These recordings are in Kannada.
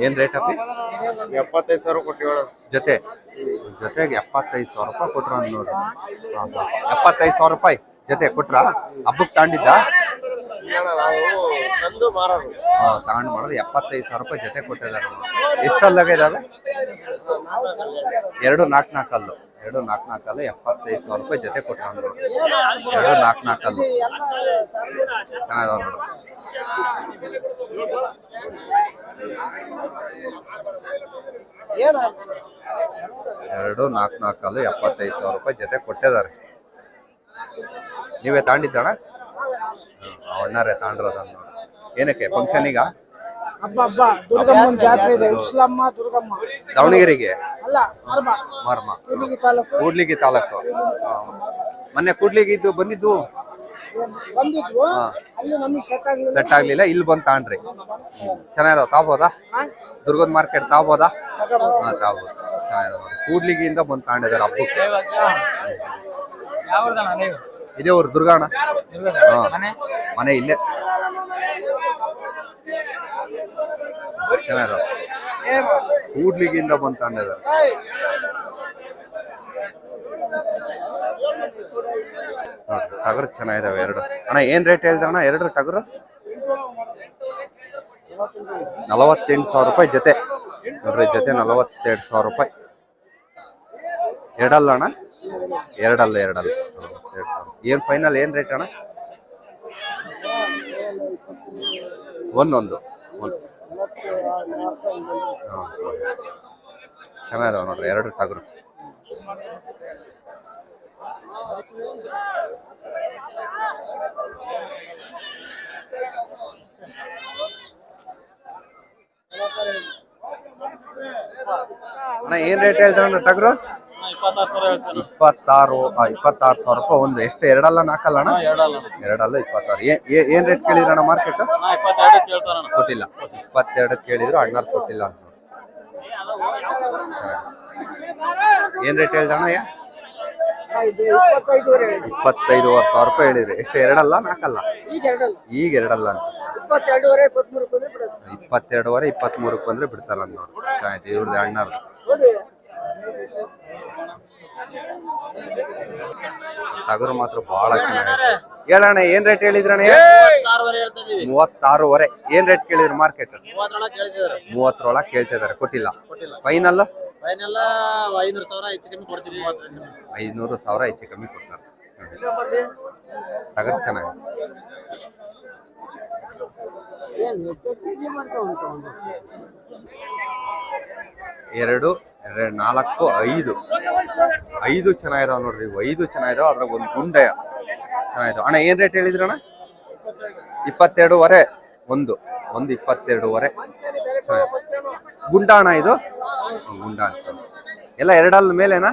ಏನ್ ರೇಟ್ ಅಪ್ಪಿ? 75,000 ಕೊಟ್ಟಿವ ಜೊತೆಗೆ 75,000 ರೂಪಾಯಿ ಕೊಟ್ರ ನೋಡ್ರಿ. 75,000 ರೂಪಾಯಿ ಜೊತೆ ಕೊಟ್ರ. ಹಬ್ಬಕ್ಕೆ ತಾಂಡಿದ್ದ ತಂದು ಮಾರೋದು. ತಗೊಂಡ್ ಮಾಡಿದ್ರೆ 75,000 ರೂಪಾಯಿ ಜೊತೆ ಕೊಟ್ಟಿದ್ದಾರೆ. ಎಷ್ಟಲ್ಲಾಗ ಇದಾವೆ? 2 4 ಅಲ್ಲು. 2 4 ಅಲ್ಲು 75,000 ರೂಪಾಯಿ ಜೊತೆ ಕೊಟ್ರ ನೋಡ್ರಿ. 2 4 ಅಲ್ಲು ಚೆನ್ನಾಗಿ ನೋಡ್ರಿ. 2 4 ಅಲ್ಲು 75,000 ರೂಪಾಯಿ ಜೊತೆ ಕೊಟ್ಟಿದ್ದಾರೆ. ನೀವೇ ತಾಂಡಿದ್ದಣ? ಅಣ್ಣಾರೇ ತಾಂಡ್ರದನ್ನ ನೋಡಿ. ಏನಕ್ಕೆ ಫಂಕ್ಷನ್ ಈಗ? ಹಬ್ಬ ದುರ್ಗಮ್ಮನ ಜಾತ್ರೆ ಇದೆ. ಉಸ್ಲಮ್ಮ ದುರ್ಗಮ್ಮ ದಾವಣಗೆರೆಗೆ ಅಲ್ಲ ಮರ್ಮ ಕೂಡ್ಲಿಗಿ ತಾಲೂಕು. ಮೊನ್ನೆ ಕೂಡ್ಲಿಗಿದ್ದು ಬಂದಿದ್ದು ಬಂದಿದ್ವು. ಅಲ್ಲಿ ನಮಗೆ ಸೆಟ್ ಆಗ್ಲಿಲ್ಲ. ಇಲ್ಲಿ ಬಂದು ತಾಂಡ್ರಿ. ಚೆನ್ನಾಗಿದಾವ. ತಾಬೋದಾ? ದುರ್ಗದ ಮಾರ್ಕೆಟ್ ತಾಬೋದಾ? ತಾಬೋದು. ಚೆನ್ನಾಗಿದಾವ ನೋಡಿ. ಕೂಡ್ಲಿಗಿಂದ ಬಂದು ತಾಂಡಿದಾರೆ ಹಬ್ಬಕ್ಕೆ. ಇದೇ ಊರು ದುರ್ಗಾಣ. ಮನೆ ಇಲ್ಲೇ. ಚೆನ್ನಾಗಿದಾವ. ಕೂಡ್ಲಿಗಿಂದ ಬಂದು ತಾಂಡಿದಾರೆ. ಟಗರು ಚೆನ್ನಾಗಿದಾವೆ ಎರಡು. ಅಣ್ಣ ಏನ್ ರೇಟ್ ಹೇಳ್ದಣ್ಣ? ಎರಡು ಟಗರು 48,000 ರೂಪಾಯಿ ಜೊತೆ ನೋಡ್ರಿ. ಜೊತೆ 42,000 ರೂಪಾಯಿ. ಎರಡಲ್ಲ ಅಣ್ಣ? ಎರಡಲ್ಲ 42,000. ಏನ್ ಫೈನಲ್ ಏನ್ ರೇಟ್ ಅಣ್ಣ? ಒಂದೊಂದು ಚೆನ್ನಾಗಿದಾವ ನೋಡ್ರಿ ಎರಡು ಟಗರು. ಅಣ್ಣ ಏನ್ ರೇಟ್ ಹೇಳ್ತಾರಣ್ಣ ಟಗರು? 26,000 ರೂಪಾಯಿ ಒಂದು. ಎಷ್ಟು? ಎರಡಲ್ಲ ನಾಲ್ಕಲ್ಲ ಅಣ್ಣ? ಎರಡಲ್ಲ 26. ಏನ್ ರೇಟ್ ಕೇಳಿದ್ರಣ್ಣ ಮಾರ್ಕೆಟ್? ಕೊಟ್ಟಿಲ್ಲ. 22 ಕೇಳಿದ್ರು, ಅಣ್ಣಾರು ಕೊಟ್ಟಿಲ್ಲ ಅಂತ. ಏನ್ ರೇಟ್ ಹೇಳ್ದಣ್ಣ? 25,000 ರೂಪಾಯಿ ಹೇಳಿದ್ರಿ. ಎಷ್ಟು? ಎರಡಲ್ಲ ನಾಲ್ಕಲ್ಲ? ಈಗ ಎರಡಲ್ಲ ಅಂತ. 22 23 ಬಂದ್ರೆ ಬಿಡ್ತಾರ ಅಂತ ನೋಡಿ. ಚೆನ್ನಾಗಿದೆ ಇವ್ರದ್ದು ಅಣ್ಣಾರ್ದು. ಟಗರು ಮಾತ್ರ ಬಹಳ ಚೆನ್ನಾಗಿದೆ. ಹೇಳಣ್ಣ ಏನ್ ರೇಟ್ ಹೇಳಿದ್ರಣ್ಣ? 36,500. ಏನ್ ರೇಟ್ ಕೇಳಿದ್ರು ಮಾರ್ಕೆಟ್? 30 ಕೇಳ್ತಿದಾರೆ. ಕೊಟ್ಟಿಲ್ಲ. ಫೈನಲ್ 500,000 ಹೆಚ್ಚು ಕಮ್ಮಿ ಕೊಡ್ತೀವಿ. 500,000 ಹೆಚ್ಚು ಕಮ್ಮಿ ಕೊಡ್ತಾರೆ. ಟಗರು ಚೆನ್ನಾಗಿದೆ. ಎರಡು 4 5 ಚೆನ್ನಾಗಿದಾವ ನೋಡ್ರಿ. 5 ಚೆನ್ನಾಗಿದಾವ. ಅದ್ರಾಗ ಒಂದು ಗುಂಡೆ ಚೆನ್ನಾಗಿದಾವ. ಅಣ್ಣ ಏನ್ ರೇಟ್ ಹೇಳಿದ್ರಣ್ಣ? 22,500. ಒಂದು 22,500 ಗುಂಡ ಅಣ್ಣ ಇದು? ಗುಂಡ ಅಂತ ಎಲ್ಲ ಎರಡಲ್ಲ ಮೇಲೆನಾ?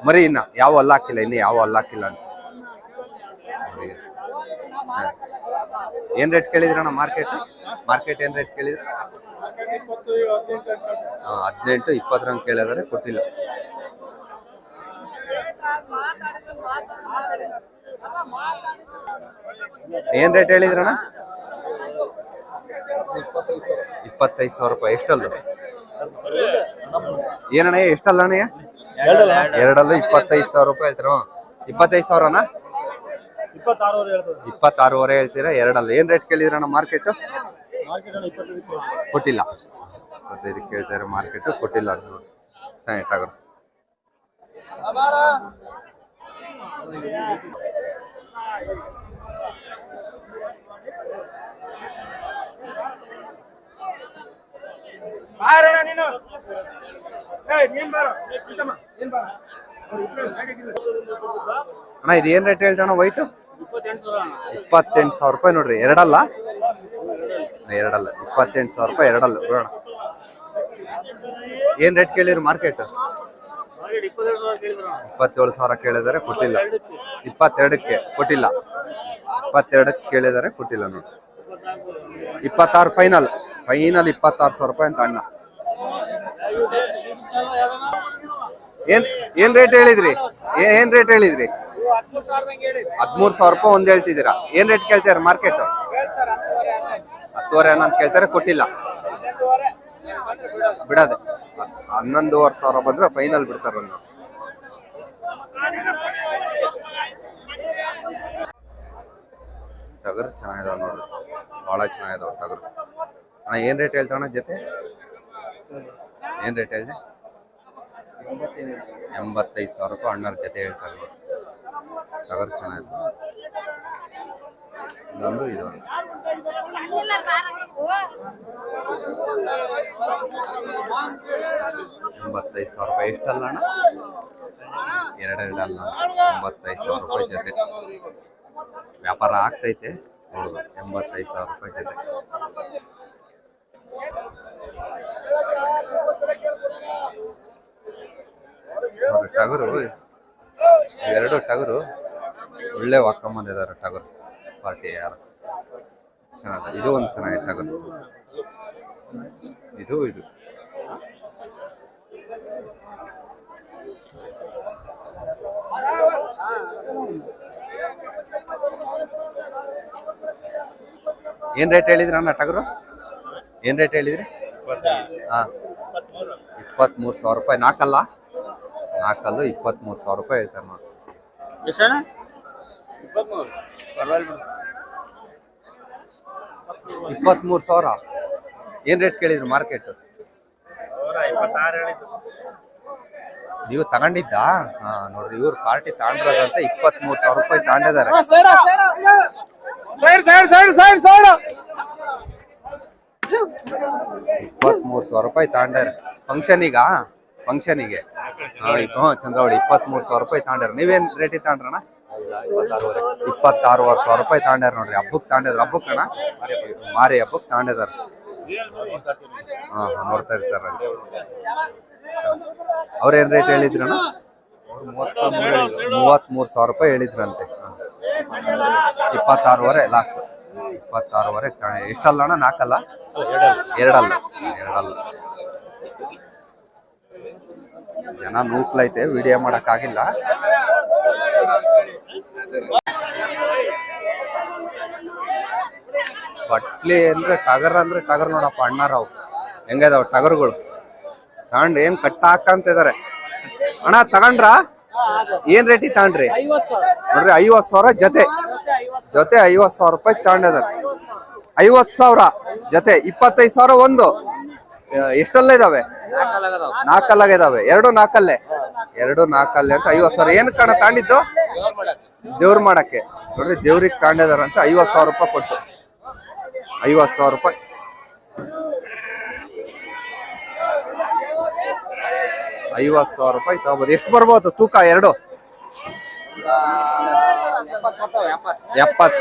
ಮರಿ ಇನ್ನ ಯಾವ ಅಲ್ಲ ಹಾಕಿಲ್ಲ. ಇನ್ನು ಯಾವ ಅಲ್ಲ ಹಾಕಿಲ್ಲ ಅಂತ. ಏನ್ ರೇಟ್ ಕೇಳಿದ್ರಣ್ಣ ಮಾರ್ಕೆಟ್? ಏನ್ ರೇಟ್ ಕೇಳಿದ್ರ? 18 20 ಕೇಳಿದಾರೆ. ಕೊಟ್ಟಿಲ್ಲ. ಏನ್ ರೇಟ್ ಹೇಳಿದ್ರಣ್ಣ? 25,000 ರೂಪಾಯಿ. ಎಷ್ಟಲ್ಲ? ಏನಣ್ಣ ಎಷ್ಟಲ್ಲ ಅಣ್ಣ? ಎರಡಲ್ಲ 25,000 ರೂಪಾಯಿ ಹೇಳ್ತಾರ. 25,000ನಾ? 26,500 ಹೇಳ್ತೀರಾ. ಎರಡಲ್ಲ. ಏನ್ ರೇಟ್ ಕೇಳಿದ್ರಣ್ಣ ಮಾರ್ಕೆಟ್? ಕೊಟ್ಟಿಲ್ಲ. 25 ಕೇಳ್ತಾರೆ ಮಾರ್ಕೆಟ್. ಕೊಟ್ಟಿಲ್ಲ ಅಂತ ನೋಡಿ. ಚೆನ್ನಾಗಿ ಟಗರು. ಅಣ್ಣ ಇದು ಏನ್ ರೇಟ್ ಹೇಳ್ತಾಣ? ವೈಟ್ 28,000 ರೂಪಾಯಿ ನೋಡ್ರಿ. ಎರಡಲ್ಲ 28,000 ರೂಪಾಯಿ. ಎರಡಲ್ಲ ನೋಡೋಣ. ಏನ್ ರೇಟ್ ಕೇಳಿದ್ರು ಮಾರ್ಕೆಟ್? 27,000 ಕೇಳಿದಾರೆ. ಕೊಟ್ಟಿಲ್ಲ. 22ಕ್ಕೆ ಕೊಟ್ಟಿಲ್ಲ. 22ಕ್ಕೆ ಕೇಳಿದಾರೆ. ಕೊಟ್ಟಿಲ್ಲ ನೋಡಿ. 26 ಫೈನಲ್ 26,000 ರೂಪಾಯಿ ಅಂತ ಅಣ್ಣ. ಏನ್ ರೇಟ್ ಹೇಳಿದ್ರಿ? 13,000 ರೂಪಾಯಿ ಒಂದ್ ಹೇಳ್ತಿದ್ದೀರಾ. ಏನ್ ರೇಟ್ ಕೇಳ್ತಾರೆ ಮಾರ್ಕೆಟ್? 10,500 ಕೇಳ್ತಾರೆ. ಕೊಟ್ಟಿಲ್ಲ. ಬಿಡದೆ 11,500 ಬಂದ್ರೆ ಫೈನಲ್ ಬಿಡ್ತಾರ ನೋಡಿ. ಟಗರು ಚೆನ್ನಾಗಿದಾವ ನೋಡ್ರಿ, ಬಹಳ ಚೆನ್ನಾಗಿದಾವ ಟಗರು. ಅಣ್ಣ ಏನ್ ರೇಟ್ ಹೇಳ್ತಾವಣ್ಣ ಜೊತೆ? ಏನ್ ರೇಟ್ ಹೇಳಿದೆ? 85,000 ರೂಪಾಯಿ ಅಣ್ಣರ ಜೊತೆ ಹೇಳ್ತಾರೆ ನೋಡಿ. ಟಗರು ಚೆನ್ನಾಗಿದೆ. ಇದೊಂದು ಇದೊಂದು 85,000 ರೂಪಾಯಿ. ಎಷ್ಟಲ್ಲ ಅಣ್ಣ? ಎರಡೆರಡಲ್ಲ, 85,000 ರೂಪಾಯಿ ಜೊತೆ ವ್ಯಾಪಾರ ಆಗ್ತೈತೆ. ನೋಡ್ಬೋದು 85,000 ರೂಪಾಯಿ ಜೊತೆ. ನೋಡ್ರಿ ಟಗರು, ಎರಡು ಟಗರು ಒಳ್ಳೆ ವಾಕೊಂಬಂದಿದ್ದಾರೆ ಟಗರು ಪಾರ್ಟಿ ಯಾರು ಚೆನ್ನಾಗಿದೆ. ಇದು ಒಂದು ಚೆನ್ನಾಗಿದೆ ಟಗರು. ಇದು ಇದು ಏನ್ ರೇಟ್ ಹೇಳಿದ್ರಿ ಅಣ್ಣ ಟಗರು? ಏನ್ ರೇಟ್ ಹೇಳಿದ್ರಿ? ಹಾ 23,000 ರೂಪಾಯಿ. ನಾಲ್ಕಲ್ಲ? ನಾಲ್ಕಲ್ಲು 23,000 ರೂಪಾಯಿ ಹೇಳ್ತಾರೆ ನೋಡಿ. 23,000 ಏನ್ ರೇಟ್ ಕೇಳಿದ್ರು ಮಾರ್ಕೆಟ್? ನೀವು ತಗೊಂಡಿದ್ದ? ಹಾ ನೋಡ್ರಿ, ಇವ್ರು ಪಾರ್ಟಿ ತಗೊಂಡ್ರದಂತೆ 23,000 ರೂಪಾಯಿ ತಗೊಂಡಿದ್ದಾರೆ. 23,000 ರೂಪಾಯಿ ತಗೊಂಡ್ಯಾರ ಫಂಕ್ಷನಿಗೆ. ಚಂದ್ರವಡಿ 23,000 ರೂಪಾಯಿ ತಗೊಂಡ್ಯಾರ. ನೀವೇನ್ ರೇಟ್ ತಗೊಂಡ್ರಣ? 26,500 ರೂಪಾಯಿ ತಗೊಂಡ್ಯಾರ ನೋಡ್ರಿ. ಹಬ್ಬಕ್ಕೆ ತಗೊಂಡಿದ್ರು. ಹಬ್ಬಕ್ಕಣ ಮಾರಿ ಹಬ್ಬಕ್ಕೆ ತಗೊಂಡಿದಾರ. ನೋಡ್ತಾ ಇರ್ತಾರ. ಅವ್ರೇನ್ ರೇಟ್ ಹೇಳಿದ್ರಣ? 33,000 ರೂಪಾಯಿ ಹೇಳಿದ್ರಂತೆ. 26,500 ಲಾಸ್ಟ್. 26,500 ತಗೊಂಡ. ಎಷ್ಟಲ್ಲ ಅಣ್ಣ? ನಾಲ್ಕಲ್ಲ? ಎರಡಲ್ಲ. ಜನ ನೂಕ್ಲೈತೆ, ವಿಡಿಯೋ ಮಾಡಕ್ ಆಗಿಲ್ಲ. ಬಟ್ಲಿ ಅಂದ್ರೆ ಟಗರ್ ನೋಡಪ್ಪ ಅಣ್ಣಾರವ್ ಹೆಂಗದಾವ ಟಗರ್ಗಳು. ತಗೊಂಡ್ ಏನ್ ಕಟ್ಟ ಹಾಕಂತಿದಾರೆ. ಅಣ್ಣ ತಗೊಂಡ್ರ? ಏನ್ ರೇಟಿ ತಗೊಂಡ್ರಿ? ನೋಡ್ರಿ 50,000 ಜೊತೆ 50,000 ರೂಪಾಯಿ ತಗೊಂಡಿದಾರೆ. 50,000 ಜೊತೆ 25,000 ಒಂದು. ಎಷ್ಟಲ್ಲ ಇದಾವೆ? ನಾಲ್ಕಲ್ಲಾಗಿದಾವೆ. ಎರಡು ನಾಲ್ಕಲ್ಲೇ ಅಂತ 50,000. ಏನ್ ಕಣ ತಾಂಡಿದ್ದು? ದೇವ್ರ ಮಾಡಕ್ಕೆ. ನೋಡ್ರಿ ದೇವ್ರಿಗೆ ತಾಂಡಿದಾರಂತ 50,000 ರೂಪಾಯಿ ಕೊಟ್ಟು. 50,000 ರೂಪಾಯಿ. 50,000 ರೂಪಾಯಿ ತಗೋಬಹುದು. ಎಷ್ಟು ಬರ್ಬೋದು ತೂಕ? ಎರಡು 70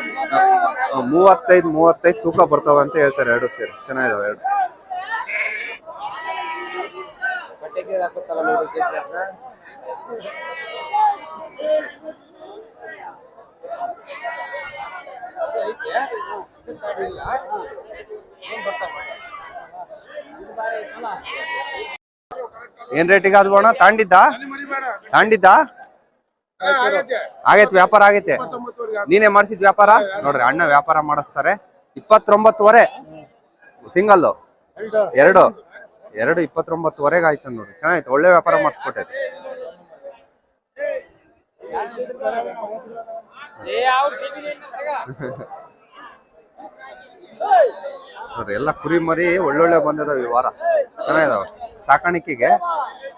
35 ತೂಕ ಬರ್ತಾವ ಅಂತ ಹೇಳ್ತಾರೆ. ಎರಡು ಸೇರಿ ಚೆನ್ನಾಗಿದಾವೆ. ಎರಡು ಏನ್ ರೇಟಿಗೆ ಆದ್ವು ಅಣ್ಣ? ತಾಂಡಿದ್ದ ಆಗೈತೆ ವ್ಯಾಪಾರ ಆಗೈತೆ. ನೀನೇ ಮಾಡಿಸಿದ್ ವ್ಯಾಪಾರ? ನೋಡ್ರಿ ಅಣ್ಣ ವ್ಯಾಪಾರ ಮಾಡಿಸ್ತಾರೆ. 29,500 ಸಿಂಗಲ್. ಎರಡು 29,500 ಆಯ್ತು ನೋಡ್ರಿ. ಚೆನ್ನಾಯ್ತು, ಒಳ್ಳೆ ವ್ಯಾಪಾರ ಮಾಡಿಸ್ಕೊಟ್ಟೈತೆ. ನೋಡ್ರಿ ಎಲ್ಲ ಕುರಿ ಮರಿ ಒಳ್ಳೊಳ್ಳೆ ಬಂದಿದಾವ ಈ ವಾರ. ಚೆನ್ನಾಗಿದಾವ.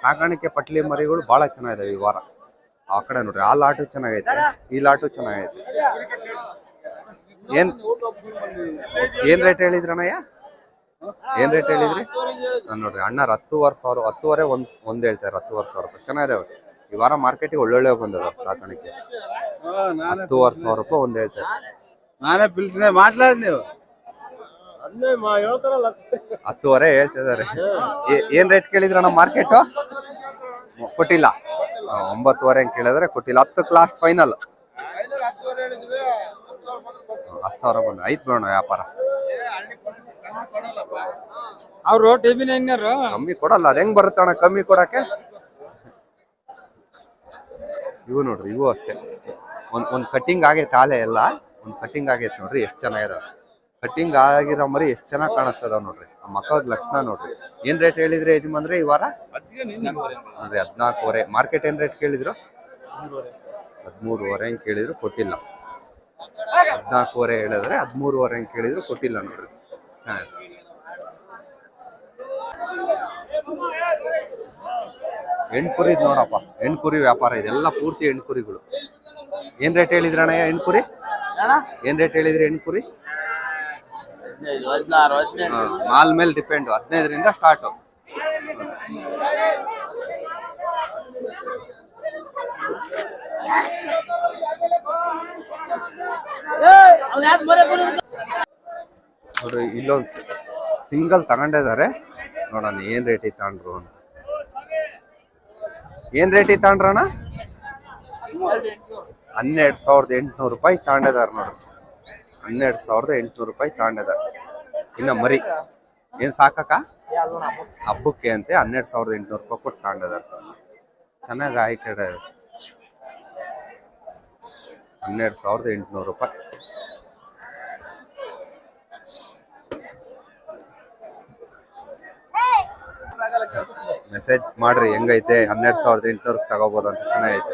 ಸಾಕಾಣಿಕೆ ಪಟ್ಲಿ ಮರಿಗಳು ಬಹಳ ಚೆನ್ನಾಗಿದಾವೆ ಈ ವಾರ. ಆ ಕಡೆ ನೋಡ್ರಿ ಆ ಲಾಟು ಚೆನ್ನಾಗೈತೆ, ಈ ಲಾಟು ಚೆನ್ನಾಗೈತೆ. ಏನ್ ರೇಟ್ ಹೇಳಿದ್ರಣ್ಣಯ್ಯ? ಏನ್ ರೇಟ್ ಹೇಳಿದ್ರಿ? ನೋಡ್ರಿ ಅಣ್ಣಾರ 10,500 ಒಂದ್ ಹೇಳ್ತಾರೆ. 10,500 ರೂಪಾಯಿ ಚೆನ್ನಾಗಿದಾವೆ ಈ ವಾರ. ಮಾರ್ಕೆಟಿಗೆ ಒಳ್ಳೊಳ್ಳೆ ಬಂದದ ಸಾಕಾಣಿಕೆ. 10,500 ರೂಪಾಯಿ ಒಂದ್ ಹೇಳ್ತಾರೆ. ನಾನೇ ಪಿಲ್ಸ್ನೆ ಮಾತಾಡಿ ನೀವು 10,500 ಹೇಳ್ತಿದ್ದಾರೆ. ಏನ್ ರೇಟ್ ಕೇಳಿದ್ರಣ್ಣ ಮಾರ್ಕೆಟ್? ಕೊಟ್ಟಿಲ್ಲ. 9,500 ಕೇಳಿದ್ರೆ ಕೊಟ್ಟಿಲ್ಲ. 10ಕ್ಕೆ ಲಾಸ್ಟ್ ಫೈನಲ್. 10,000 ಬಂದು ಐತ್ ಬೇಡ ವ್ಯಾಪಾರ. ಅವರು ಕಮ್ಮಿ ಕೊಡಲ್ಲ. ಅದ್ ಹೆಂಗ್ ಬರುತ್ತಣ್ಣ ಕಮ್ಮಿ ಕೊಡಕ್ಕೆ? ಇವು ನೋಡ್ರಿ, ಇವು ಅಷ್ಟೇ. ಒಂದ್ ಕಟ್ಟಿಂಗ್ ಆಗೈತೆ. ಆಲೆ ಎಲ್ಲ ಒಂದ್ ಕಟ್ಟಿಂಗ್ ಆಗೈತೆ ನೋಡ್ರಿ. ಎಷ್ಟು ಚೆನ್ನಾಗಿದಾವೆ. ಕಟ್ಟಿಂಗ್ ಆಗಿರೋ ಮರಿ ಎಷ್ಟು ಚೆನ್ನಾಗಿ ಕಾಣಿಸ್ತದ ನೋಡ್ರಿ ಆ ಮಕ್ಕದ ಲಕ್ಷಣ ನೋಡ್ರಿ. ಏನ್ ರೇಟ್ ಹೇಳಿದ್ರಿ ಯಜಮಾನ್ರೆ ಈ ವಾರ? ನೋಡ್ರಿ 14.5. ಮಾರ್ಕೆಟ್ ಏನ್ ರೇಟ್ ಕೇಳಿದ್ರು? 13.5 ಹೆಂಗ್ ಕೇಳಿದ್ರು ಕೊಟ್ಟಿಲ್ಲ. 14.5 ಹೇಳಿದ್ರೆ 13.5 ಹೆಂಗ್ ಕೇಳಿದ್ರು ಕೊಟ್ಟಿಲ್ಲ ನೋಡ್ರಿ. ಚೆನ್ನಾಗಿ ಹೆಣ್ಕುರಿ ನೋಡಪ್ಪ, ಹೆಣ್ಕುರಿ ವ್ಯಾಪಾರ ಇದೆಲ್ಲ ಪೂರ್ತಿ ಹೆಣ್ಕುರಿಗಳು. ಏನ್ ರೇಟ್ ಹೇಳಿದ್ರಿ ಅಣ್ಣಯ್ಯ ಹೆಣ್ಕುರಿ? ಏನ್ ರೇಟ್ ಹೇಳಿದ್ರಿ ಹೆಣ್ಕುರಿ? ಮಾಲ್ ಮೇಲೆ ಡಿಪೆಂಡ್. 15ರಿಂದ ಸ್ಟಾರ್ಟ್. ನೋಡ್ರಿ ಇಲ್ಲೊಂದು ಸಿಂಗಲ್ ತಗೊಂಡಿದ್ದಾರೆ, ನೋಡೋಣ ಏನ್ ರೇಟ್ ತಗೊಂಡ್ರು ಅಂತ. ಏನ್ ರೇಟ್ ತಗೊಂಡ್ರಣ? 12,800 ರೂಪಾಯಿ ತಗೊಂಡಿದಾರ ನೋಡ್ರಿ. 12,800 ರೂಪಾಯಿ ತಗೊಂಡಿದಾರ. ಇನ್ನ ಮರಿ ಏನ್ ಸಾಕಕ್ಕ ಹಬ್ಬಕ್ಕೆ ಅಂತ 12,800 ರೂಪಾಯಿ ಕೊಟ್ಟು ತಗೊಂಡಿದಾರ. ಚೆನ್ನಾಗಿ ಆಯ್ಕೆ 12,800 ರೂಪಾಯಿ. ಮೆಸೇಜ್ ಮಾಡ್ರಿ ಹೆಂಗೈತೆ, 12,800 ತಗೋಬಹುದು ಅಂತ. ಚೆನ್ನಾಗೈತೆ.